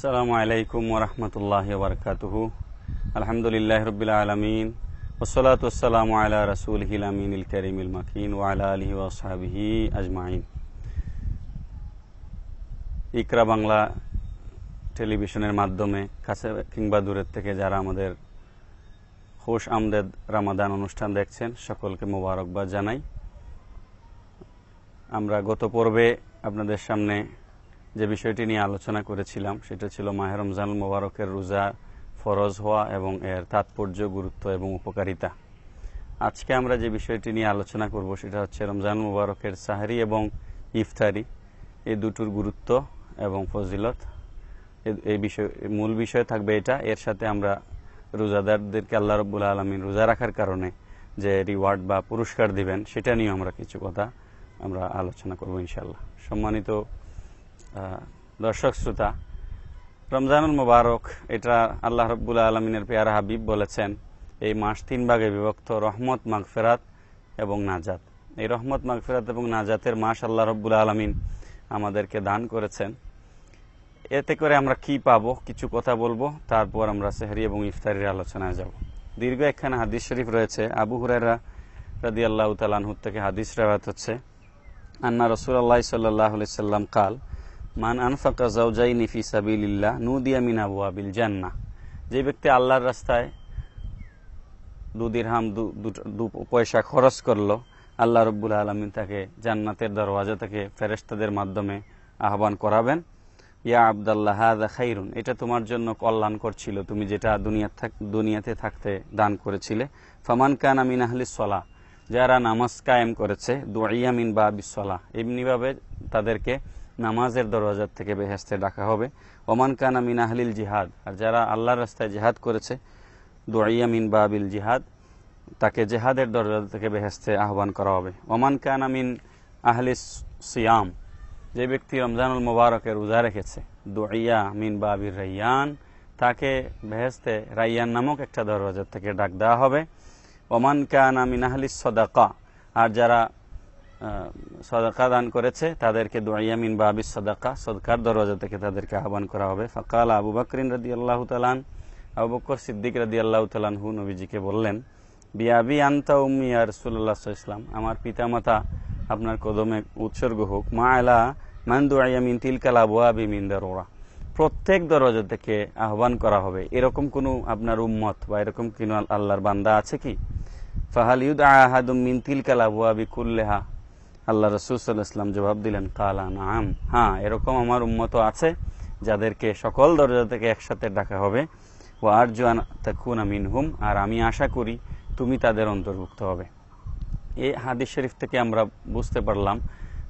আসসালামু আলাইকুম ওয়া রাহমাতুল্লাহি ওয়া বারাকাতুহু। আলহামদুলিল্লাহি রাব্বিল আলামিন ওয়াসসালাতু ওয়াসসালামু আলা রাসূলিহিল আমিনিল কারীমিল মাকিন ওয়া আলা আলিহি ওয়া আসহাবিহি আজমাইন। ইকরা বাংলা টেলিভিশনের মাধ্যমে কাছে কিংবা দূরের থেকে যারা আমাদের খুশ আমদেদ রমাদান অনুষ্ঠান দেখছেন সকলকে মোবারকবাদ জানাই। আমরা গত পর্বে আপনাদের সামনে যে বিষয়টি নিয়ে আলোচনা করেছিলাম সেটা ছিল মাহে রমজানুল মোবারকের রোজা ফরজ হওয়া এবং এর তাৎপর্য, গুরুত্ব এবং উপকারিতা। আজকে আমরা যে বিষয়টি নিয়ে আলোচনা করব সেটা হচ্ছে রমজানুল মোবারকের সাহরি এবং ইফতারি, এই দুটোর গুরুত্ব এবং ফজিলত। এই বিষয় মূল বিষয় থাকবে এটা। এর সাথে আমরা রোজাদারদেরকে আল্লাহ রাব্বুল আলামিন রোজা রাখার কারণে যে রিওয়ার্ড বা পুরস্কার দিবেন সেটা নিয়ে আমরা কিছু কথা আমরা আলোচনা করব ইনশাআল্লাহ। সম্মানিত দর্শক শ্রোতা, রমজানুল মোবারক এটা আল্লাহ রাব্বুল আলামিনের পেয়ারা হাবিব বলেছেন এই মাস 3 ভাগে বিভক্ত, রহমত, মাগফিরাত এবং নাজাত। এই রহমত, মাগফিরাত এবং নাজাতের মাস আল্লাহ রাব্বুল আলামিন আমাদেরকে দান করেছেন। এতে করে আমরা কি পাবো কিছু কথা বলবো, তারপর আমরা সেহরি এবং ইফতারির আলোচনায় যাব। দীর্ঘ একখানা হাদিস শরীফ রয়েছে। আবু হুরায়রা রাদিয়াল্লাহু তাআলা আনহু থেকে হাদিস riwayat হচ্ছে, আন্না রাসূলুল্লাহ সাল্লাল্লাহু আলাইহি সাল্লাম قال মান আনফাকা যাওজাইনি ফি সাবিলিল্লাহ নুদিয়া মিন আবওয়াবিল জান্নাহ। যে ব্যক্তি আল্লাহর রাস্তায় 2 দিরহাম 2 পয়সা খরচ করলো, আল্লাহ রাব্বুল আলামিন তাকে জান্নাতের দরওয়াজা থেকে ফেরেশতাদের মাধ্যমে আহ্বান করাবেন, ইয়া আব্দুল্লাহ হাযা খাইরুন, এটা তোমার জন্য কল্যাণকর ছিল, তুমি যেটা দুনিয়াতে থাকতে দান করেছিলে। ফামান কানা মিন আহলিস সালাহ, যারা নামাজ কায়েম করেছে, দুইয়া মিন বাবিস সালাহ, এমনিভাবে তাদেরকে নামাজের দরওয়াজা থেকে বেহেশতে ডাকা হবে। ওমান কানা মিন আহলিল জিহাদ, আর যারা আল্লাহর রাস্তায় জিহাদ করেছে, দুইয়া মিন বাবিল জিহাদ, তাকে জিহাদের দরওয়াজা থেকে বেহেশতে আহ্বান করা হবে। ওমান কানা মিন আহলিস সিয়াম, যে ব্যক্তি রমজানুল মোবারকে রোজা রেখেছে, দুইয়া মিন বাবির রাইয়ান, তাকে বেহেশতে রাইয়ান নামক একটা দরওয়াজা থেকে ডাক দেওয়া হবে। ওমান কানা মিন আহলিস সাদাকা, আর যারা সাদাকা দান করেছে তাদেরকে দুইয়া মিন বাবিস সাদাকা, সদকার দরওয়াজা থেকে তাদেরকে আহ্বান করা হবে। ফাকাল আবু বকর রাদিয়াল্লাহু তাআলা, আবু বকর সিদ্দিক রাদিয়াল্লাহু তাআলা আনহু নবীজিকে বললেন, বিআবি আনতা উম্মি ইয়া রাসূলুল্লাহ সাল্লাল্লাহু আলাইহি ওয়াসাল্লাম, আমার পিতামাতা আপনার কদমে উৎসর্গ হোক। মা আলা মান দুইয়া মিন তিলকাল আবওয়াবি মিন দারুরা, প্রত্যেক দরওয়াজা থেকে আহ্বান করা হবে, এরকম কোন আপনার উম্মত বা এরকম কোন আল্লাহর বান্দা আছে কি? ফাহাল ইউদআ আহাদুম মিন তিলকাল আবওয়াবি কুল্লাহা, আল্লাহ রাসূল সাল্লাল্লাহু আলাইহি ওয়াসাল্লাম জবাব দিলেন, কালা নাম, হ্যাঁ, এরকম আমার উম্মত আছে যাদেরকে সকল দরজা থেকে একসাথে ডাকা হবে। ওয়া আরজু আন তাকুনা মিনহুম, আর আমি আশা করি তুমি তাদের অন্তর্ভুক্ত হবে। এই হাদিস শরীফ থেকে আমরা বুঝতে পারলাম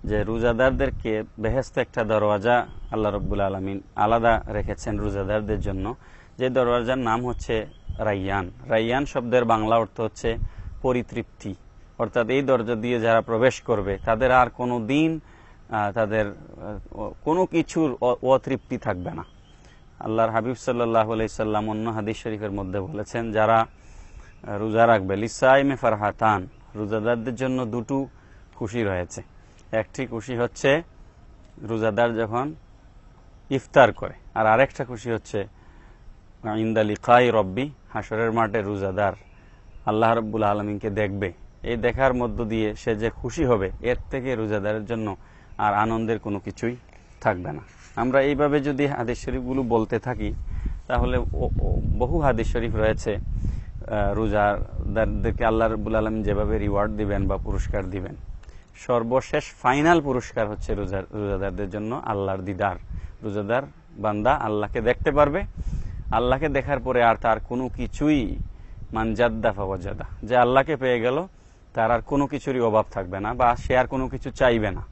যে রোজাদারদেরকে বেহেশতে একটা দরওয়াজা আল্লাহ রাব্বুল আলামিন আলাদা রেখেছেন রোজাদারদের জন্য, যে দরওয়াজার নাম হচ্ছে রাইয়ান। রাইয়ান শব্দের বাংলা অর্থ হচ্ছে পরিতৃপ্তি, অর্থাৎ এই দরজা দিয়ে যারা প্রবেশ করবে তাদের আর কোনো দিন তাদের কোনো কিছুর অতৃপ্তি থাকবে না। আল্লাহর হাবিব সাল্লাল্লাহু আলাইহি সাল্লাম অন্য হাদিস শরীফের মধ্যে বলেছেন, যারা রোজা রাখবে, লিসাইমে ফারহাতান, রোজাদারদের জন্য 2টো খুশি রয়েছে। একটি খুশি হচ্ছে রোজাদার যখন ইফতার করে, আর আরেকটা খুশি হচ্ছে ইনদা লিকাই রব্বি, হাসরের মাঠে রোজাদার আল্লাহ রাব্বুল আলামিনকে দেখবে। এই দেখার মধ্য দিয়ে সে যে খুশি হবে, এর থেকে রোজাদারের জন্য আর আনন্দের কোনো কিছুই থাকবে না। আমরা এইভাবে যদি হাদিস শরীফগুলো বলতে থাকি তাহলে বহু হাদিস শরীফ রয়েছে রোজাদারদেরকে আল্লাহ রাব্বুল আলামিন যেভাবে রিওয়ার্ড দিবেন বা পুরস্কার দিবেন। সর্বশেষ ফাইনাল পুরস্কার হচ্ছে রোজাদারদের জন্য আল্লাহর দিদার। রোজাদার বান্দা আল্লাহকে দেখতে পারবে। আল্লাহকে দেখার পরে আর তার কোনো কিছুই মানজাদ্দা ফাওয়াজাদা, যে আল্লাহকে পেয়ে গেল তার আর কোনো কিছুরই অভাব থাকবে না বা সে আর কোনো কিছু চাইবে না।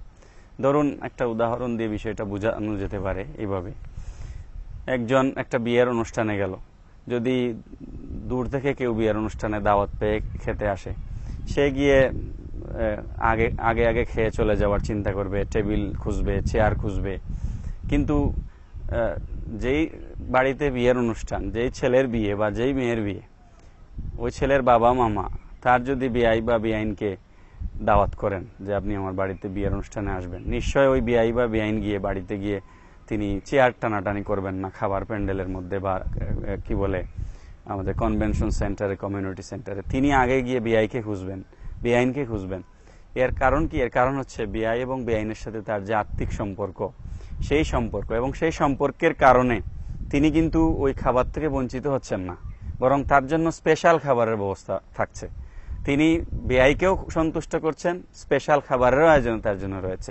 ধরুন একটা উদাহরণ দিয়ে বিষয়টা বোঝানো যেতে পারে এইভাবে। একজন একটা বিয়ের অনুষ্ঠানে গেল, যদি দূর থেকে কেউ বিয়ের অনুষ্ঠানে দাওয়াত পেয়ে খেতে আসে, সে গিয়ে আগে আগে খেয়ে চলে যাওয়ার চিন্তা করবে, টেবিল খুঁজবে, চেয়ার খুঁজবে। কিন্তু যেই বাড়িতে বিয়ের অনুষ্ঠান, যেই ছেলের বিয়ে বা যেই মেয়ের বিয়ে, ওই ছেলের বাবা মামা তার যদি বিআই বা বিআইনকে দাওয়াত করেন যে আপনি আমার বাড়িতে বিয়ের অনুষ্ঠানে আসবেন, নিশ্চয় ওই বিআই বা বিআইন গিয়ে বাড়িতে গিয়ে তিনি চেয়ার টানাটানি করবেন না খাবার প্যান্ডেলের মধ্যে বা কি বলে আমাদের কনভেনশন সেন্টারে, কমিউনিটি সেন্টারে। তিনি আগে গিয়ে বেআইকে খুঁজবেন, বেআইনকে খুঁজবেন। এর কারণ কি? এর কারণ হচ্ছে বেআই এবং বেআইনের সাথে তার যে আত্মিক সম্পর্ক, সেই সম্পর্ক, এবং সেই সম্পর্কের কারণে তিনি কিন্তু ওই খাবার থেকে বঞ্চিত হচ্ছেন না, বরং তার জন্য স্পেশাল খাবারের ব্যবস্থা থাকছে। তিনি বেআইকেও সন্তুষ্ট করছেন, স্পেশাল খাবারেরও আয়োজন তার জন্য রয়েছে।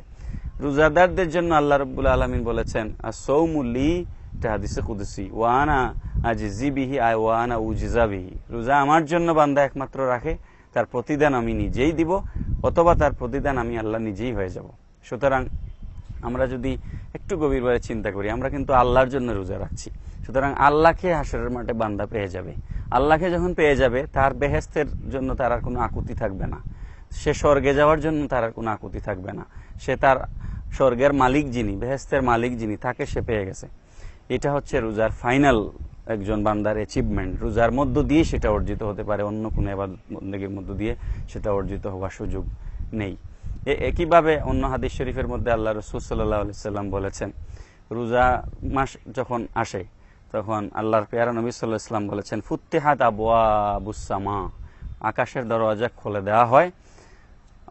রোজাদারদের জন্য আল্লাহ রাব্বুল আলামিন বলেছেন আসসাউমু লি, এটা হাদিসে কুদসি, ওয়া আনা আজিজি বিহি আয় ওয়া আনা উজিজা বিহি। রোজা আমার জন্য বান্দা একমাত্র রাখে, তার প্রতিদান আমি নিজেই দিব, অথবা তার প্রতিদান আমি আল্লাহ নিজেই হয়ে যাব। সুতরাং আমরা যদি একটু গভীরভাবে চিন্তা করি, আমরা কিন্তু আল্লাহর জন্য রোজা রাখছি। সুতরাং আল্লাহকে হাসরের মাঠে বান্দা পেয়ে যাবে। আল্লাহকে যখন পেয়ে যাবে, তার বেহেশতের জন্য তার আর কোনো আকুতি থাকবে না, সে স্বর্গে যাওয়ার জন্য তার আর কোনো আকুতি থাকবে না। সে তার স্বর্গের মালিক যিনি, বেহেশতের মালিক যিনি, তাকে সে পেয়ে গেছে। এটা হচ্ছে রোজার ফাইনাল একজন বান্দার অ্যাচিভমেন্ট। রোজার মধ্য দিয়ে সেটা অর্জিত হতে পারে, অন্য কোনো ইবাদত বন্দেগীর মধ্য দিয়ে সেটা অর্জিত হওয়ার সুযোগ নেই। একইভাবে অন্য হাদিস শরীফের মধ্যে আল্লাহ রাসূল সাল্লাল্লাহু আলাইহি সাল্লাম বলেছেন, রোজা মাস যখন আসে তখন আল্লাহর পেয়ারা নবী সাল্লাল্লাহু আলাইহি সাল্লাম বলেছেন ফুত্তিহাত আবওয়াবুস সামা, আকাশের দরজা খুলে দেওয়া হয়।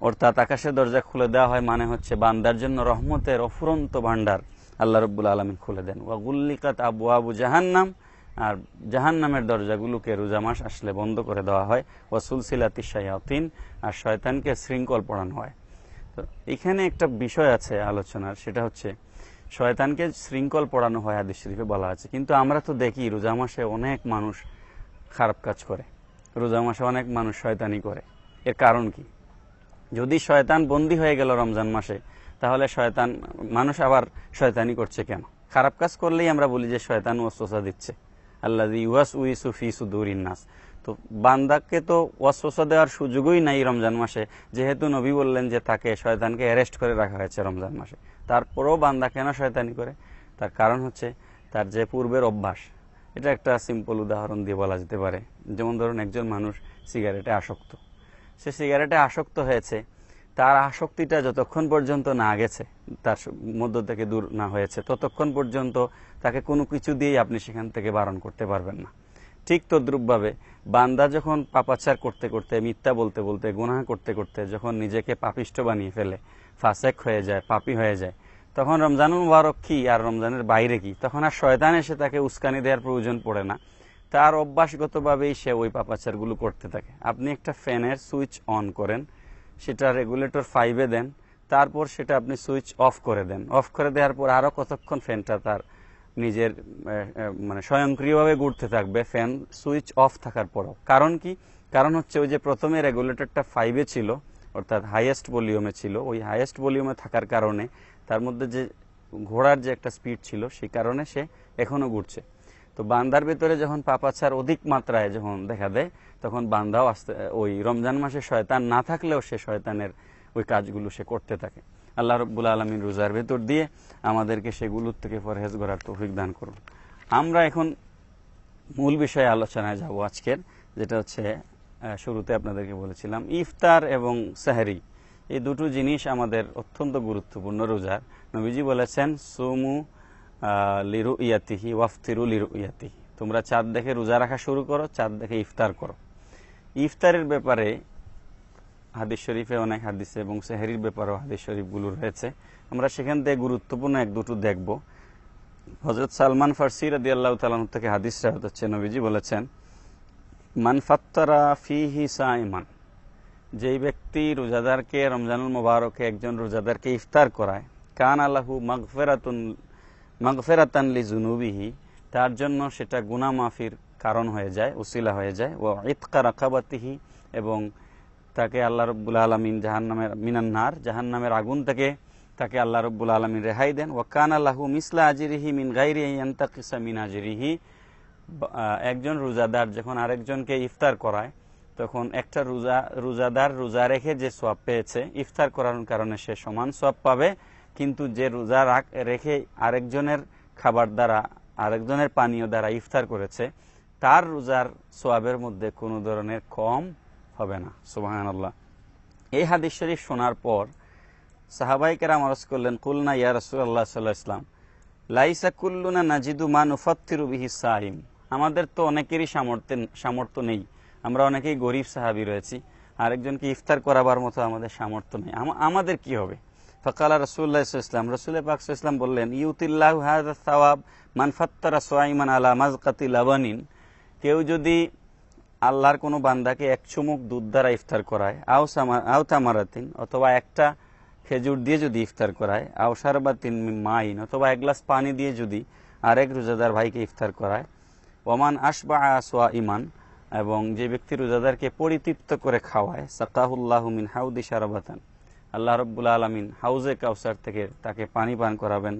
অর্থাৎ আকাশের দরজা খুলে দেওয়া হয় মানে হচ্ছে বান্দার জন্য রহমতের অফুরন্ত ভান্ডার আল্লাহ রাব্বুল আলামিন খুলে দেন। ওয়া গুল্লিকাত আবওয়াবু জাহান্নাম, আর জাহান্নামের দরজাগুলোকে রোজা মাস আসলে বন্ধ করে দেওয়া হয়। ওয়া সুলসিলাতিশ শায়াতিন, আর শয়তানকে শৃঙ্খল পরানো হয়। তো এখানে একটা বিষয় আছে আলোচনার, সেটা হচ্ছে শয়তানকে শৃঙ্খল পরানো হয় হাদিস শরীফে বলা আছে। কিন্তু আমরা তো দেখি রোজা মাসে অনেক মানুষ খারাপ কাজ করে, রোজা মাসে অনেক মানুষ শয়তানি করে। এর কারণ কি? যদি শয়তান বন্দী হয়ে গেল রমজান মাসে, তাহলে শয়তান মানুষ আবার শয়তানি করছে কেন? খারাপ কাজ করলেই আমরা বলি যে শয়তান ওয়াসওয়াসা দিচ্ছে, আল্লাযী ইউওয়াসউইসু ফি সুদুরিন নাস। তো বান্দাকে তো ওয়াসওয়াসা দেওয়ার সুযোগই নাই রমজান মাসে, যেহেতু নবী বললেন যে তাকে শয়তানকে অ্যারেস্ট করে রাখা হয়েছে রমজান মাসে। তারপরেও বান্দা কেন শয়তানি করে? তার কারণ হচ্ছে তার যে পূর্বের অভ্যাস। এটা একটা সিম্পল উদাহরণ দিয়ে বলা যেতে পারে। যেমন ধরুন, একজন মানুষ সিগারেটে আসক্ত, সে সিগারেটে আসক্ত হয়েছে, তার আসক্তিটা যতক্ষণ পর্যন্ত না গেছে, তার মধ্য থেকে দূর না হয়েছে, ততক্ষণ পর্যন্ত তাকে কোনো কিছু দিয়েই আপনি সেখান থেকে বারণ করতে পারবেন না। ঠিক তদ্রূপভাবে বান্দা যখন পাপাচার করতে করতে, মিথ্যা বলতে বলতে, গুনাহ করতে করতে যখন নিজেকে পাপিষ্ঠ বানিয়ে ফেলে, ফাসেক হয়ে যায়, পাপী হয়ে যায়, তখন রমজানুল মুবারক কি আর রমজানের বাইরে কি, তখন আর শয়তান এসে তাকে উস্কানি দেওয়ার প্রয়োজন পড়ে না। তার অভ্যাসগতভাবেই সে ওই পাপাচারগুলো করতে থাকে। আপনি একটা ফ্যানের সুইচ অন করেন, সেটা রেগুলেটর 5-এ দেন, তারপর সেটা আপনি সুইচ অফ করে দেন। অফ করে দেওয়ার পর আরো কতক্ষণ ফ্যানটা তার নিজের মানে স্বয়ংক্রিয়ভাবে ঘুরতে থাকবে ফ্যান সুইচ অফ থাকার পরও। কারণ কি? কারণ হচ্ছে ওই যে প্রথমে রেগুলেটরটা 5-এ ছিল, অর্থাৎ হাইয়েস্ট ভলিউমে ছিল, ওই হাইয়েস্ট ভলিউমে থাকার কারণে তার মধ্যে যে ঘোড়ার যে একটা স্পিড ছিল, সেই কারণে সে এখনো ঘুরছে। তো বান্দার ভেতরে যখন পাপাচার অধিক মাত্রায় যখন দেখা দেয়, তখন বান্দাও আস্তে ওই রমজান মাসে শয়তান না থাকলেও সে শয়তানের ওই কাজগুলো সে করতে থাকে। আল্লাহ রাব্বুল আলামিন রোজার ভেতর দিয়ে আমাদেরকে সেগুলোর থেকে পরহেজ করার তৌফিক দান করুন। আমরা এখন মূল বিষয়ে আলোচনায় যাব আজকের, যেটা হচ্ছে শুরুতে আপনাদেরকে বলেছিলাম ইফতার এবং সেহরি, এই দুটো জিনিস আমাদের অত্যন্ত গুরুত্বপূর্ণ রোজার। নবীজি বলেছেন সুমু লিরুইয়াতিহি ওয়াফতিরু লিরুইয়াতিহি, তোমরা চাঁদ দেখে রোজা রাখা শুরু করো, চাঁদ দেখে ইফতার করো। ইফতারের ব্যাপারে হাদিস শরীফে অনেক হাদিসে এবং সেহরির ব্যাপারেও হাদিস শরীফগুলো রয়েছে। আমরা সেখান থেকে গুরুত্বপূর্ণ এক দুটো দেখব। হযরত সালমান ফারসি রাদিয়াল্লাহু তাআলা থেকে হাদিস রাওয়াত হচ্ছে, নবীজি বলেছেন মান ফাত্তারা ফিহি সাইমান, যেই ব্যক্তি রোজাদারকে রমজানুল মুবারকে একজন রোজাদারকে ইফতার করায়, কানা লাহু মাগফিরাতান লিযুনুবিহি, তার জন্য সেটা গুনাহ মাফির কারণ হয়ে যায়, উসিলা হয়ে যায়। ওয়া ইতকা রাকাবাতিহি, এবং তাকে আল্লাহ রাব্বুল আলামিন জাহান্নামের মিনান্নার, জাহান্নামের আগুন থেকে তাকে আল্লাহ রাব্বুল আলামিন রেহাই দেন। ওয়া কানা লাহু মিসলা আজরিহি মিন গায়রি ইয়ানতাকিসা মিন আজরিহি, একজন রোজাদার যখন আরেকজনকে ইফতার করায়, তখন একটা রোজাদার রোজা রেখে যে সওয়াব পেয়েছে, ইফতার করার কারণে সে সমান সওয়াব পাবে। কিন্তু যে রোজা রেখে আরেকজনের খাবার দ্বারা, আরেকজনের পানীয় দ্বারা ইফতার করেছে, তার রোজার সওয়াবের মধ্যে কোনো ধরনের কম হবে না। সুবহানাল্লাহ। এই হাদিস শরীফ শোনার পর সাহাবায়ে কেরাম আরজ করলেন, কুলনা ইয়া রাসূলুল্লাহ সাল্লাল্লাহু আলাইহি ওয়াসাল্লাম, লাইসা কুল্লুনা নাজিদু মা নুফাত্তিরু বিহি সাইম, আমাদের তো অনেকেরই সামর্থ্য নেই, আমরা অনেকেই গরিব সাহাবী রয়েছি, আরেকজনকে ইফতার করাবার মতো আমাদের সামর্থ্য নেই, আমাদের কি হবে? ফাকালা রাসূলুল্লাহ সাল্লাল্লাহু আলাইহি ওয়াসাল্লাম, রাসূল পাক সাল্লাল্লাহু আলাইহি ওয়াসাল্লাম বললেন, ইউতিল্লাহু হাযা সাওয়াব মান ফাত্তারা সাইমান আলা মাজকাতি লাবানিন, কেউ যদি আল্লাহর কোনো বান্দাকে এক চুমুক দুধ দ্বারা ইফতার করায়, আও তামারাতিন, অথবা একটা খেজুর দিয়ে যদি ইফতার করায়, আও শারবাতিন মিন মাইন, অথবা এক গ্লাস পানি দিয়ে যদি আরেক রোজাদার ভাইকে ইফতার করায়, ওমান আশবা সাইমান, এবং যে ব্যক্তি রোজাদারকে পরিতৃপ্ত করে খাওয়ায়, সাকাহুল্লাহু মিন হাউদি শারবাতান, আল্লাহ রাব্বুল আলামিন হাউজে কাউসার থেকে তাকে পানি পান করাবেন,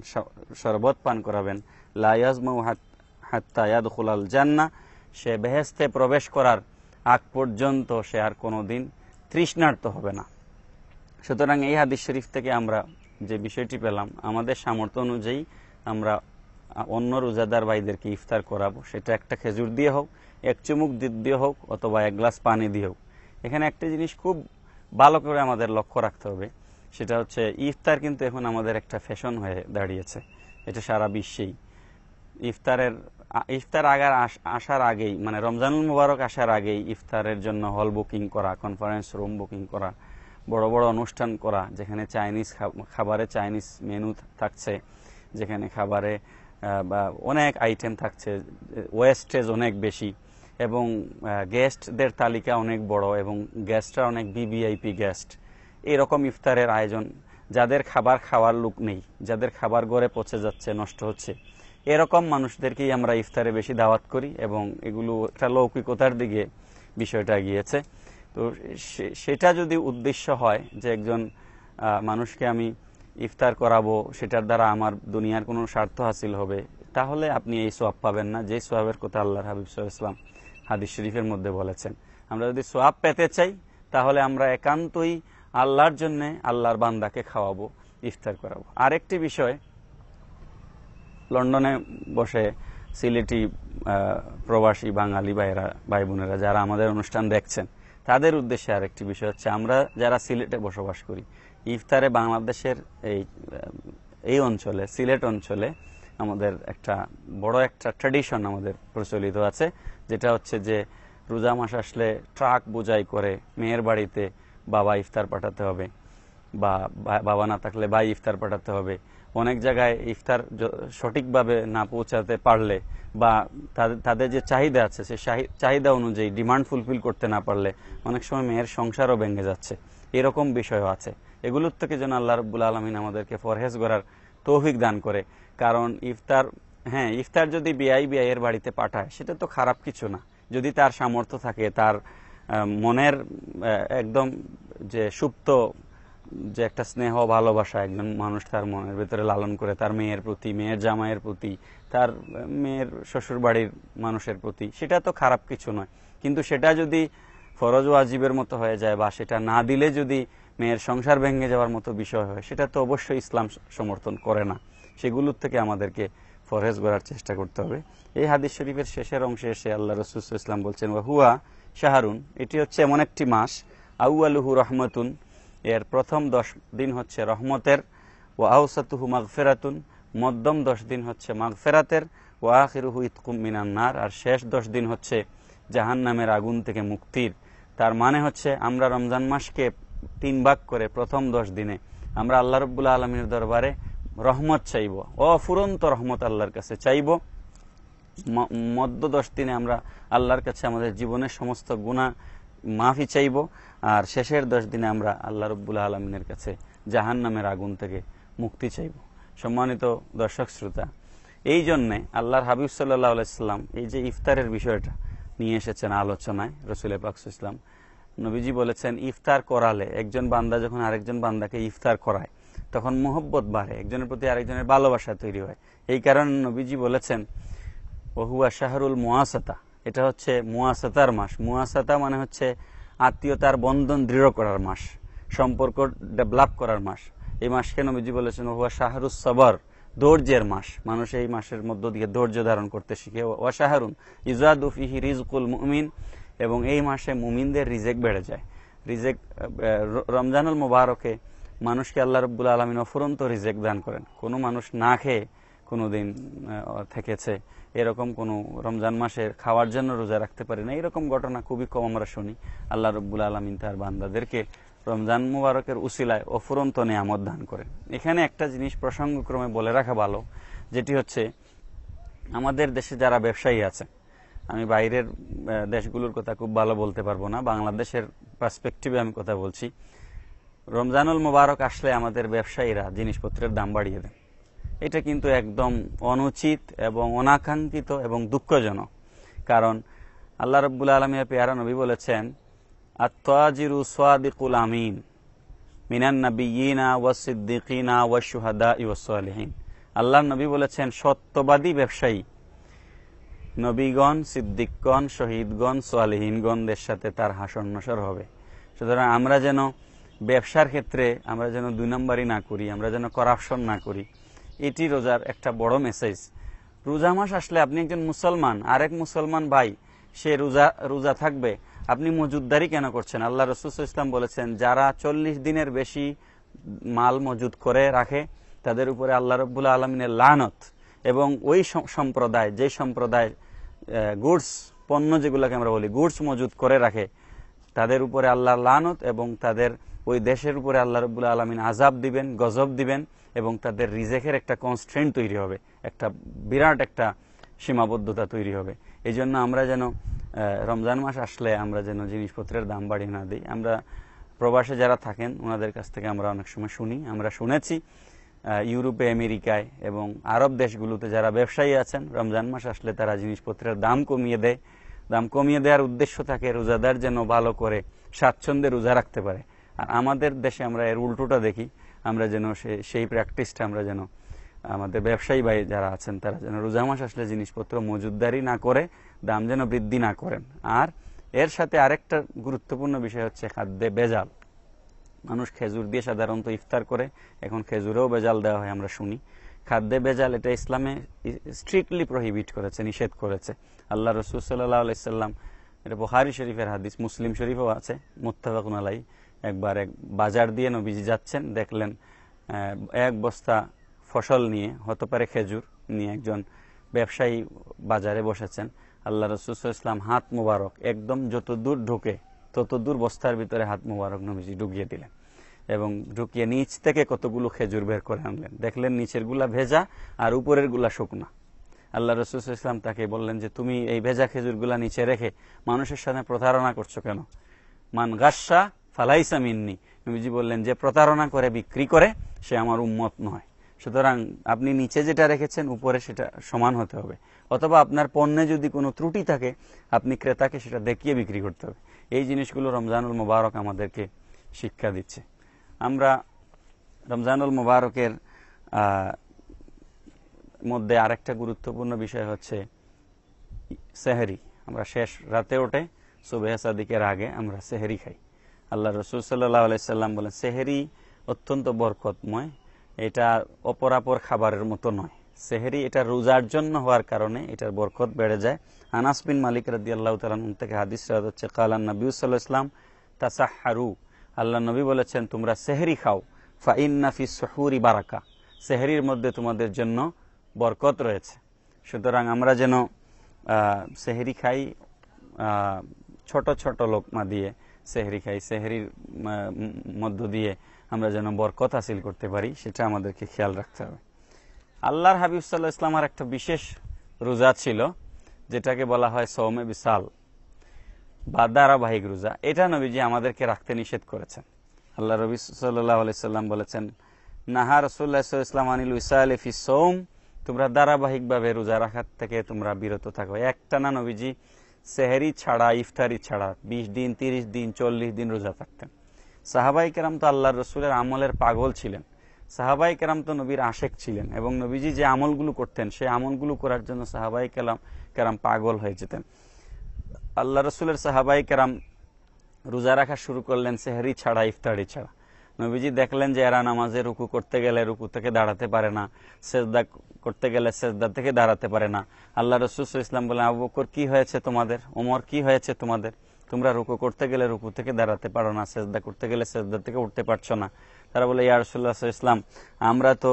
শরবত পান করাবেন, লা ইয়াজমাউ হাত্তা ইয়াদখুলাল জান্নাহ, সে বেহেশতে প্রবেশ করার আগ পর্যন্ত সে আর কোনোদিন তৃষ্ণার্ত হবে না। সুতরাং এই হাদিস শরীফ থেকে আমরা যে বিষয়টি পেলাম, আমাদের সামর্থ্য অনুযায়ী আমরা অন্য রোজাদার ভাইদেরকে ইফতার করাবো, সেটা একটা খেজুর দিয়ে হোক, এক চুমুক দুধ দিয়ে হোক, অথবা এক গ্লাস পানি দিয়ে হোক। এখানে একটা জিনিস খুব ভালো করে আমাদের লক্ষ্য রাখতে হবে, সেটা হচ্ছে ইফতার কিন্তু এখন আমাদের একটা ফ্যাশন হয়ে দাঁড়িয়েছে, এটা সারা বিশ্বেই। ইফতার আসার আগেই, মানে রমজানুল মুবারক আসার আগেই ইফতারের জন্য হল বুকিং করা, কনফারেন্স রুম বুকিং করা, বড় বড় অনুষ্ঠান করা, যেখানে চাইনিজ খাবারে চাইনিজ মেনু থাকছে, যেখানে খাবারে বা অনেক আইটেম থাকছে, ওয়েস্টেজ অনেক বেশি, এবং গেস্টদের তালিকা অনেক বড়, এবং গেস্টরা অনেক ভিভিআইপি গেস্ট। এরকম ইফতারের আয়োজন, যাদের খাবার খাওয়ার লোক নেই, যাদের খাবার ঘরে পচে যাচ্ছে, নষ্ট হচ্ছে, এরকম মানুষদেরকেই আমরা ইফতারে বেশি দাওয়াত করি, এবং এগুলো একটা লৌকিকতার দিকে বিষয়টা গিয়েছে। তো সেটা যদি উদ্দেশ্য হয় যে একজন মানুষকে আমি ইফতার করাবো, সেটার দ্বারা আমার দুনিয়ার কোনো স্বার্থ হাসিল হবে, তাহলে আপনি এই সোয়াব পাবেন না, যে সোয়াবের কথা আল্লাহর হাবিব সাল্লাল্লাহু আলাইহি ওয়াসাল্লাম হাদিস শরীফের মধ্যে বলেছেন। আমরা যদি সোয়াব পেতে চাই, তাহলে আমরা একান্তই আল্লাহর জন্য আল্লাহর বান্দাকে খাওয়াবো, ইফতার করাবো। আরেকটি বিষয়, লন্ডনে বসে সিলেটি প্রবাসী বাঙালি ভাই বোনেরা যারা আমাদের অনুষ্ঠান দেখছেন, তাদের উদ্দেশ্যে আরেকটি বিষয় হচ্ছে, আমরা যারা সিলেটে বসবাস করি, ইফতারে বাংলাদেশের এই অঞ্চলে, সিলেট অঞ্চলে আমাদের একটা বড় একটা ট্র্যাডিশন আমাদের প্রচলিত আছে, যেটা হচ্ছে যে রোজা মাস আসলে ট্রাক বোঝাই করে মেয়ের বাড়িতে বাবা ইফতার পাঠাতে হবে, বা বাবা না থাকলে ভাই ইফতার পাঠাতে হবে। অনেক জায়গায় ইফতার সঠিকভাবে না পৌঁছাতে পারলে, বা তাদের যে চাহিদা আছে, সে চাহিদা অনুযায়ী ডিমান্ড ফুলফিল করতে না পারলে অনেক সময় মেয়ের সংসারও ভেঙে যাচ্ছে, এরকম বিষয়ও আছে। এগুলোর থেকে যেন আল্লাহ রাব্বুল আলামিন আমাদেরকে পরহেজ করার তৌফিক দান করে। কারণ ইফতার যদি বিআইয়ের বাড়িতে পাঠায়, সেটা তো খারাপ কিছু না, যদি তার সামর্থ্য থাকে, তার মনের একদম যে সুপ্ত যে একটা স্নেহ ভালোবাসা একজন মানুষ তার মনের ভেতরে লালন করে, তার মেয়ের প্রতি, মেয়ের জামাইয়ের প্রতি, তার মেয়ের শ্বশুর বাড়ির মানুষের প্রতি, সেটা তো খারাপ কিছু নয়। কিন্তু সেটা যদি ফরজ ওয়াজিবের মতো হয়ে যায়, বা সেটা না দিলে যদি মেয়ের সংসার ভেঙে যাওয়ার মতো বিষয় হয়, সেটা তো অবশ্যই ইসলাম সমর্থন করে না। সেগুলোর থেকে আমাদেরকে পরহেজ করার চেষ্টা করতে হবে। এই হাদিস শরীফের শেষের অংশে এসে আল্লাহ রাসূল সাল্লাল্লাহু আলাইহি ওয়াসাল্লাম বলছেন, ওয়া হুয়া শাহরুন, এটি হচ্ছে এমন একটি মাস, আউয়ালুহু রহমাতুন, এর প্রথম 10 দিন হচ্ছে রহমতের, ওয়া আওসাতুহু মাগফিরাতুন, মধ্যম 10 দিন হচ্ছে মাগফিরাতের, ওয়া আখিরুহু ইতকুম মিনান নার, আর শেষ 10 দিন হচ্ছে জাহান্নামের আগুন থেকে মুক্তির। তার মানে হচ্ছে আমরা রমজান মাসকে 3 ভাগ করে প্রথম 10 দিনে আমরা আল্লাহ রাব্বুল আলামিনের দরবারে রহমত চাইব, অফুরন্ত রহমত আল্লাহর কাছে চাইব। মধ্য 10 দিনে আমরা আল্লাহর কাছে আমাদের জীবনের সমস্ত গুনাহ মাফি চাইব, আর শেষের 10 দিনে আমরা আল্লাহ রাব্বুল আলামিনের কাছে জাহান্নামের আগুন থেকে মুক্তি চাইব। সম্মানিত দর্শক শ্রোতা, এই জন্যে আল্লাহর হাবিব সাল্লাল্লাহু আলাইহি সাল্লাম এই যে ইফতারের বিষয়টা নিয়ে এসেছেন আলোচনায়, রাসূল পাক সাল্লাল্লাহু আলাইহি ওয়াসাল্লাম নবীজি বলেছেন, ইফতার করালে, একজন বান্দা যখন আরেকজন বান্দাকে ইফতার করায়, তখন মোহব্বত বাড়ে, একজনের প্রতি আরেকজনের ভালোবাসা তৈরি হয়। এই কারণে নবীজি বলেছেন, ওহুয়া শাহরুল মুআসাতা, এটা হচ্ছে মুআসাতার মাস। মুআসাতা মানে হচ্ছে আত্মীয়তার বন্ধন দৃঢ় করার মাস, সম্পর্ক ডেভেলপ করার মাস। এই মাসকে নবীজি বলেছেন ওহুয়া শাহরুস সবর, ধৈর্যের মাস। মানুষ এই মাসের মধ্য দিয়ে ধৈর্য ধারণ করতে শিখে। ওয়া শাহরুন ইজাদু ফিহি রিজকুল মুমিন, এবং এই মাসে মুমিনদের রিজেক বেড়ে যায়। রমজানুল মুবারকে মানুষকে আল্লাহ রাব্বুল আলামিন অফুরন্ত রিজেক দান করেন। কোনো মানুষ না খেয়ে কোনোদিন থেকেছে, এরকম কোনো রমজান মাসে খাওয়ার জন্য রোজা রাখতে পারে না, এরকম ঘটনা খুবই কম আমরা শুনি। আল্লাহ রব্বুল আলামিন তার বান্দাদেরকে রমজান মুবারকের উসিলায় অফুরন্ত নেয়ামত দান করেন। এখানে একটা জিনিস প্রসঙ্গক্রমে বলে রাখা ভালো, যেটি হচ্ছে আমাদের দেশে যারা ব্যবসায়ী আছে, আমি বাইরের দেশগুলোর কথা খুব ভালো বলতে পারবো না, বাংলাদেশের পার্সপেক্টিভে আমি কথা বলছি। রমজানুল মুবারক আসলে আমাদের ব্যবসায়ীরা জিনিসপত্রের দাম বাড়িয়ে দেন। এটা কিন্তু একদম অনুচিত এবং অনাকাঙ্ক্ষিত এবং দুঃখজনক। কারণ আল্লাহ রাব্বুল আলামিনের পেয়ারা নবী বলেছেন, আত-তাজিরু সাদিকুল আমিন মিনান নাবিয়িনা ওয়াস সিদ্দিকিনা ওয়াশ শুহাদাই ওয়াস সালিহিন। আল্লাহর নবী বলেছেন, সত্যবাদী ব্যবসায়ী নবীগণ, সিদ্দিকগণ, শহীদগণ, সালিহিনগণদের সাথে তার হাসর নসর হবে। সুতরাং আমরা যেন ব্যবসার ক্ষেত্রে আমরা যেন 2 নম্বরই না করি, আমরা যেন করাপশন না করি। এটি রোজার একটা বড় মেসেজ। রোজা মাস আসলে আপনি একজন মুসলমান, আরেক মুসলমান ভাই সে রোজা থাকবে, আপনি মজুদদারি কেন করছেন? আল্লাহ রাসূল সাল্লাল্লাহু আলাইহি ওয়াসাল্লাম বলেছেন, যারা 40 দিনের বেশি মাল মজুদ করে রাখে তাদের উপরে আল্লাহ রাব্বুল আলামিনের লানত, এবং ওই সম্প্রদায়, যে সম্প্রদায় গুডস পণ্য যেগুলোকে আমরা বলি গুডস মজুদ করে রাখে, তাদের উপরে আল্লাহর লানত, এবং তাদের ওই দেশের উপরে আল্লাহ রাব্বুল আলামিন আযাব দিবেন, গজব দিবেন, এবং তাদের রিজেকের একটা কনস্ট্রেন্ট তৈরি হবে, একটা বিরাট একটা সীমাবদ্ধতা তৈরি হবে। এই জন্য আমরা যেন রমজান মাস আসলে আমরা যেন জিনিসপত্রের দাম বাড়িয়ে না দিই। আমরা প্রবাসে যারা থাকেন ওনাদের কাছ থেকে আমরা অনেক সময় শুনি, আমরা শুনেছি ইউরোপে, আমেরিকায় এবং আরব দেশগুলোতে যারা ব্যবসায়ী আছেন, রমজান মাস আসলে তারা জিনিসপত্রের দাম কমিয়ে দেয়। দাম কমিয়ে দেওয়ার উদ্দেশ্য থাকে রোজাদার যেন ভালো করে স্বাচ্ছন্দ্যে রোজা রাখতে পারে। আর আমাদের দেশে আমরা এর উল্টোটা দেখি, আমরা যেন সেই প্র্যাকটিসটা আমরা যেন আমাদের ব্যবসায়ী ভাই যারা আছেন তারা যেন রোজা মাস আসলে জিনিসপত্র মজুদদারি না করে দাম যেন বৃদ্ধি না করেন। আর এর সাথে আরেকটা গুরুত্বপূর্ণ বিষয় হচ্ছে খাদ্যে ভেজাল। মানুষ খেজুর দিয়ে সাধারণত ইফতার করে, এখন খেজুরেও ভেজাল দেওয়া হয় আমরা শুনি। খাদ্যে ভেজাল এটা ইসলামে স্ট্রিক্টলি প্রহিবিট করেছে, নিষেধ করেছে। আল্লাহ রাসূল সাল্লাল্লাহু আলাইহি সাল্লাম, এটা বুখারী শরীফের হাদিস, মুসলিম শরীফেও আছে, মুত্তাফাকুন আলাইহি, একবার এক বাজার দিয়ে নবীজি যাচ্ছেন, দেখলেন এক বস্তা ফসল নিয়ে, হতে পারে খেজুর নিয়ে, একজন ব্যবসায়ী বাজারে বসেছেন। আল্লাহ রাসূল সাল্লাল্লাহু আলাইহি ওয়াসাল্লাম হাত মুবারক একদম যত দূর ঢুকে তত দূর বস্তার ভিতরে হাত মুবারক নবীজি ঢুকিয়ে দিলেন, এবং ঢুকিয়ে নিচ থেকে কতগুলো খেজুর বের করে আনলেন। দেখলেন নিচের গুলা ভেজা আর উপরের গুলা শুকনা। আল্লাহ রাসূল সাল্লাল্লাহু আলাইহি ওয়াসাল্লাম তাকে বললেন যে, তুমি এই ভেজা খেজুর গুলা নিচে রেখে মানুষের সাথে প্রতারণা করছো কেন? মান গাসসা ফালাইসা মিন্নি। নবীজি বললেন, যে প্রতারণা করে বিক্রি করে সে আমার উম্মত নয়। সুতরাং আপনি নিচে যেটা রেখেছেন উপরে সেটা সমান হতে হবে, অথবা আপনার পণ্যে যদি কোনো ত্রুটি থাকে আপনি ক্রেতাকে সেটা দেখিয়ে বিক্রি করতে হবে। এই জিনিসগুলো রমজানুল মুবারক আমাদেরকে শিক্ষা দিচ্ছে। আমরা রমজানুল মুবারকের মধ্যে আরেকটা গুরুত্বপূর্ণ বিষয় হচ্ছে সেহরি। আমরা শেষ রাতে ওঠে সুবহে সাদিকের আগে আমরা সেহরি খাই। আল্লাহ রাসূল সাল্লাল্লাহু আলাইহি সাল্লাম বলেন, সেহরি অত্যন্ত বরকতময়, এটা অপরাপর খাবারের মতো নয়। সেহরি এটা রোজার জন্য হওয়ার কারণে এটার বরকত বেড়ে যায়। আনাস বিন মালিক রাদিয়াল্লাহু তাআলা থেকে হাদিস রাওয়াত হচ্ছে, কালান নবী সাল্লাল্লাহু আলাইহি ওয়াসাল্লাম তাসাহহারু, আল্লাহ নবী বলেছেন তোমরা সেহরি খাও, ফা ইন্না ফিস সুহুরি বারাকা, সেহরির মধ্যে তোমাদের জন্য বরকত রয়েছে। সুতরাং আমরা যেন সেহরি খাই, ছোট ছোট লোকমা দিয়ে সেহরি খাই, সেহরির মধ্য দিয়ে আমরা যেন বরকত হাসিল করতে পারি, সেটা আমাদেরকে খেয়াল রাখতে হবে। আল্লাহর হাবিব সাল্লাল্লাহু আলাইহি ওয়াসাল্লামের একটা বিশেষ রোজা ছিল যেটাকে বলা হয় সওমে বিসাল বা ধারাবাহিক রোজা। এটা নবীজি আমাদেরকে রাখতে নিষেধ করেছেন। আল্লাহ নবী সাল্লাল্লাহু আলাইহি ওয়াসাল্লাম বলেছেন, নাহা রাসূলুল্লাহ সাল্লাল্লাহু আলাইহি ওয়াসাল্লাম আনিল উসালি ফিস সাওম, তোমরা ধারাবাহিকভাবে রোজা রাখার থেকে তোমরা বিরত থাকো। একটানা নবীজি সেহরি ছাড়া, ইফতারি ছাড়া 20 দিন, 30 দিন, 40 দিন রোজা থাকতেন। সাহাবায়ে কেরাম তো আল্লাহর রাসূলের আমলের পাগল ছিলেন, সাহাবায়ে কেরাম তো নবীর আশেক ছিলেন, এবং নবীজি যে আমলগুলো করতেন সেই আমলগুলো করার জন্য সাহাবায়ে কেরাম পাগল হয়ে যেতেন। আল্লাহ রাসূলের সাহাবায়ে কেরাম রোজা রাখা শুরু করলেন সেহরি ছাড়া, ইফতারি ছাড়া। নবীজি দেখলেন যে এরা নামাজে রুকু করতে গেলে রুকু থেকে দাঁড়াতে পারে না, সেজদা করতে গেলে সেজদা থেকে দাঁড়াতে পারে না। আল্লাহ রাসূল সাল্লাল্লাহু আলাইহি ওয়াসাল্লাম বলেন, আবু বকর কি হয়েছে তোমাদের, ওমর কি হয়েছে তোমাদের, তোমরা রুকু করতে গেলে রুকু থেকে দাঁড়াতে পারো না, সেজদা করতে গেলে সেজদা থেকে উঠতে পারছো না। তারা বলে, ইয়া রাসূলুল্লাহ সাল্লাল্লাহু আলাইহি ওয়াসাল্লাম, আমরা তো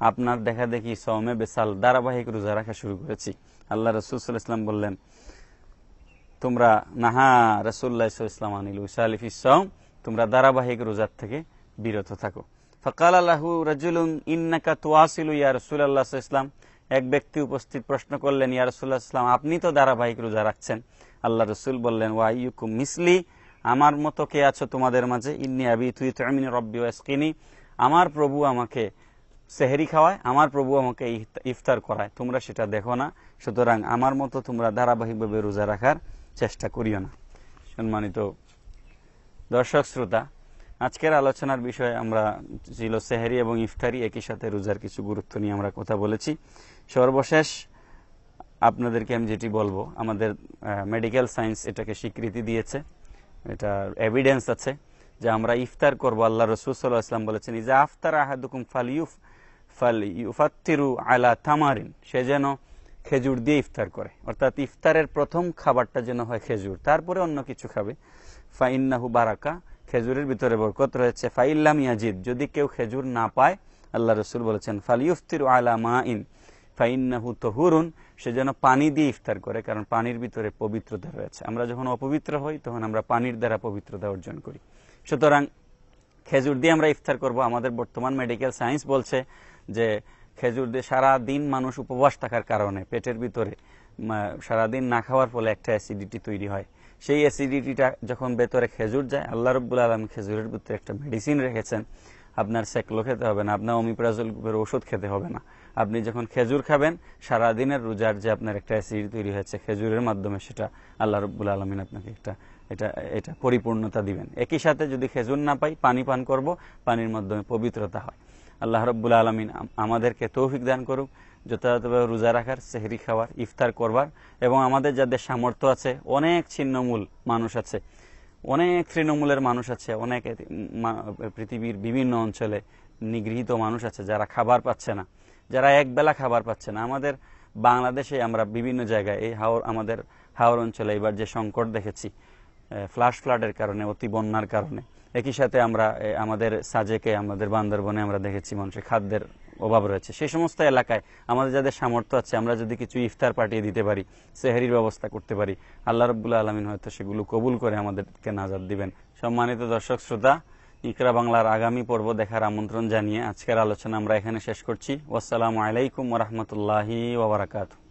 আপনার দেখা দেখি সওমে বেসাল ধারাবাহিক রোজা রাখা শুরু করেছি। আল্লাহ রাসূল সাল্লাল্লাহু আলাইহি ওয়াসাল্লাম বললেন, তোমরা নাহা রাসূলুল্লাহ সাল্লাল্লাহু আলাইহি ওয়াসাল্লাম আনিল উসালি ফিস সাওম, তোমরা ধারাবাহিক রোজার থেকে বিরত থাকো। ফাকালা লাহু রাজুলুন ইন্নাকা তুয়াসিলু ইয়া রাসূলুল্লাহ সাল্লাল্লাহু আলাইহি ওয়াসাল্লাম, এক ব্যক্তি উপস্থিত প্রশ্ন করলেন, ইয়া রাসূলুল্লাহ সাল্লাল্লাহু আলাইহি ওয়াসাল্লাম, আপনি তো ধারাবাহিক রোজা রাখছেন। আল্লাহ রাসূল বললেন, ওয়া আইয়ুকুম মিসলি, আমার মতো কে আছো তোমাদের মাঝে? ইন্নী আবিতু ইত'আমিনি রাব্বি ওয়াসকিনি, আমার প্রভু আমাকে সেহরি খাওয়ায়, আমার প্রভু আমাকে ইফতার করায়, তোমরা সেটা দেখো না। সুতরাং আমার মতো তোমরা ধারাবাহিকভাবে রোজা রাখার চেষ্টা করিও না। সম্মানিত দর্শক শ্রোতা, আজকের আলোচনার বিষয় আমরা ছিল সেহরি এবং ইফতারি, একই সাথে রোজার কিছু গুরুত্ব নিয়ে আমরা কথা বলেছি। সর্বশেষ আপনাদেরকে আমি যেটি বলবো, আমাদের মেডিকেল সায়েন্স এটাকে স্বীকৃতি দিয়েছে, এটা এভিডেন্স আছে যে আমরা ইফতার করব। আল্লাহ রাসূল সাল্লাল্লাহু আলাইহি ওয়াসাল্লাম বলেছেন, ইজা আফতারা আহাদুকুম ফালইউফাত্তিরু আলা তামারিন, সে যেন খেজুর দিয়ে ইফতার করে, অর্থাৎ ইফতারের প্রথম খাবারটা যেন হয় খেজুর, তারপরে অন্য কিছু খাবে। ফাইন্নাহু বারাকা, খেজুরের ভিতরে বরকত রয়েছে। ফাইল্লাম ইয়াজিদ, যদি কেউ খেজুর না পায়, আল্লাহ রাসূল বলেছেন, ফালইউফতিরু আলা মাইন ফাইন্নাহু তাহুরুন, সে যেন পানি দিয়ে ইফতার করে, কারণ পানির ভিতরে পবিত্রতা রয়েছে। আমরা যখন অপবিত্র হই তখন আমরা পানির দ্বারা পবিত্রতা অর্জন করি। সুতরাং খেজুর দিয়ে আমরা ইফতার করব। আমাদের বর্তমান মেডিকেল সায়েন্স বলছে যে খেজুর দিয়ে সারাদিন মানুষ উপবাস থাকার কারণে পেটের ভিতরে সারাদিন না খাওয়ার ফলে একটা অ্যাসিডিটি তৈরি হয়। সেই অ্যাসিডিটিটা যখন ভেতরে খেজুর যায়, আল্লাহ রাব্বুল আলামিন খেজুরের ভিতরে একটা মেডিসিন রেখেছেন। আপনার সেকলো খেতে হবে না, আপনার অমিপ্রাজল গ্রুপের ওষুধ খেতে হবে না। আপনি যখন খেজুর খাবেন, সারাদিনের রোজার যে আপনার একটা অ্যাসিডিটি তৈরি হয়েছে খেজুরের মাধ্যমে, সেটা আল্লাহ রাব্বুল আলামিন আপনাকে এটা পরিপূর্ণতা দিবেন। একই সাথে যদি খেজুর না পাই, পানি পান করব, পানির মাধ্যমে পবিত্রতা হয়। আল্লাহ রাব্বুল আলামিন আমাদেরকে তৌফিক দান করুক যথাযথভাবে রোজা রাখার, সেহরি খাওয়ার, ইফতার করবার, এবং আমাদের যাদের সামর্থ্য আছে, অনেক ছিন্নমূল মানুষ আছে, অনেক তৃণমূলের মানুষ আছে, অনেক পৃথিবীর বিভিন্ন অঞ্চলে নিগৃহীত মানুষ আছে যারা খাবার পাচ্ছে না, যারা একবেলা খাবার পাচ্ছে না। আমাদের বাংলাদেশে আমরা বিভিন্ন জায়গায় এই আমাদের হাওর অঞ্চলে এবার যে সংকট দেখেছি ফ্লাডের কারণে, অতি বন্যার কারণে, একই সাথে আমরা আমাদের সাজেকে, আমাদের বান্দরবনে আমরা দেখেছি মানুষের খাদ্যের অভাব রয়েছে। সেই সমস্ত এলাকায় আমাদের যাদের সামর্থ্য আছে, আমরা যদি কিছু ইফতার পাঠিয়ে দিতে পারি, সেহরির ব্যবস্থা করতে পারি, আল্লাহ রাব্বুল আলামিন হয়তো সেগুলো কবুল করে আমাদেরকে নাজাত দিবেন। সম্মানিত দর্শক শ্রোতা, ইকরা বাংলার আগামী পর্ব দেখার আমন্ত্রণ জানিয়ে আজকের আলোচনা আমরা এখানে শেষ করছি। ওয়াসসালামু আলাইকুম ওয়া রাহমাতুল্লাহি ওয়া বারাকাতুহু।